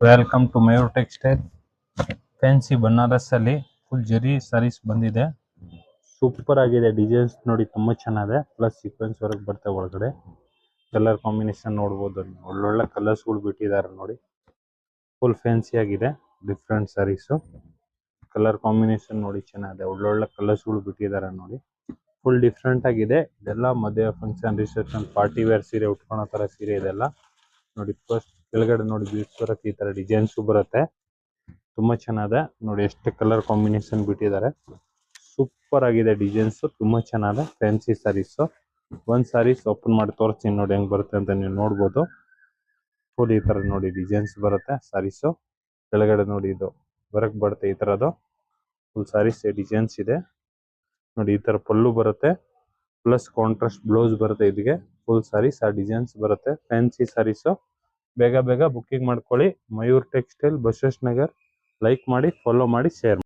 Welcome to Mayur textile. Fancy Banaras ಅಲ್ಲಿ full ಜರಿ ಸಾರೀಸ್ ಬಂದಿದೆ. ಸೂಪರ್ ಆಗಿದೆ. ಡಿಸೈನ್ಸ್ ನೋಡಿ ತುಂಬಾ ಚೆನ್ನಾಗಿದೆ. ಪ್ಲಸ್ ಸೀಕ್ವೆನ್ಸ್ ವರ್ಕ್ ಬರುತ್ತೆ ಒಳಗಡೆ. ಕಲರ್ ಕಾಂಬಿನೇಷನ್ ನೋಡಬಹುದು. ಒಳ್ಳೊಳ್ಳೆ ಕಲರ್ಸ್ ಗಳು ಬಿಟ್ಟಿದ್ದಾರೆ ನೋಡಿ. ಫುಲ್ ಫ್ಯಾನ್ಸಿ ಆಗಿದೆ. ಡಿಫ್ರೆಂಟ್ ಸಾರೀಸ್. ಕಲರ್ ಕಾಂಬಿನೇಷನ್ ನೋಡಿ ಚೆನ್ನಾಗಿದೆ. ಒಳ್ಳೊಳ್ಳೆ ಕಲರ್ಸ್ ಗಳು ಬಿಟ್ಟಿದ್ದಾರೆ ನೋಡಿ. ಫುಲ್ ಡಿಫ್ರೆಂಟ್ ಆಗಿದೆ. ಇದೆಲ್ಲ ಮದುವೆ ಫಂಕ್ಷನ್, ರಿಸೆಪ್ಷನ್, ಪಾರ್ಟಿ ವೇರ್ ಸೀರೆ ಉಟ್ಕೊಳೋ ತರ ಸೀರೆ ಇದೆಲ್ಲ ನೋಡಿ. ಫಸ್ಟ್ ಕೆಳಗಡೆ ನೋಡಿ ಬೀಡ್ಸ್ ಬರುತ್ತೆ. ಈ ತರ ಡಿಸೈನ್ಸ್ ಬರುತ್ತೆ. ತುಂಬಾ ಚೆನ್ನಾಗಿದೆ ನೋಡಿ. ಎಷ್ಟು ಕಲರ್ ಕಾಂಬಿನೇಷನ್ ಬಿಟ್ಟಿದ್ದಾರೆ. ಸೂಪರ್ ಆಗಿದೆ. ಡಿಸೈನ್ಸ್ ತುಂಬಾ ಚೆನ್ನಾಗಿದೆ. ಫ್ಯಾನ್ಸಿ ಸಾರೀಸ್. ಒಂದ್ ಸಾರೀಸ್ ಓಪನ್ ಮಾಡಿ ತೋರಿಸ್ತೀನಿ ನೋಡಿ ಹೆಂಗ್ ಬರುತ್ತೆ ಅಂತ ನೀವು ನೋಡ್ಬೋದು. ಫುಲ್ ಈ ತರ ನೋಡಿ ಡಿಸೈನ್ಸ್ ಬರುತ್ತೆ ಸಾರೀಸ್. ಕೆಳಗಡೆ ನೋಡಿ ಇದು ವರ್ಕ್ ಬರುತ್ತೆ ಈ ತರದ್ದು. ಫುಲ್ ಸಾರೀಸ್ ಡಿಸೈನ್ಸ್ ಇದೆ ನೋಡಿ. ಈ ತರ ಪಲ್ಲು ಬರುತ್ತೆ. ಪ್ಲಸ್ ಕಾಂಟ್ರಾಸ್ಟ್ ಬ್ಲೌಸ್ ಬರುತ್ತೆ. ಇದಕ್ಕೆ ಫುಲ್ ಸಾರೀಸ್ ಆ ಡಿಸೈನ್ಸ್ ಬರುತ್ತೆ. ಫ್ಯಾನ್ಸಿ ಸಾರೀಸ್. ಬೇಗ ಬೇಗ ಬುಕ್ಕಿಂಗ್ ಮಾಡ್ಕೊಳ್ಳಿ. ಮಯೂರ್ ಟೆಕ್ಸ್ಟೈಲ್, ಬಸವೇಶ್ವರ ನಗರ್. ಲೈಕ್ ಮಾಡಿ, ಫಾಲೋ ಮಾಡಿ, ಶೇರ್ ಮಾಡಿ.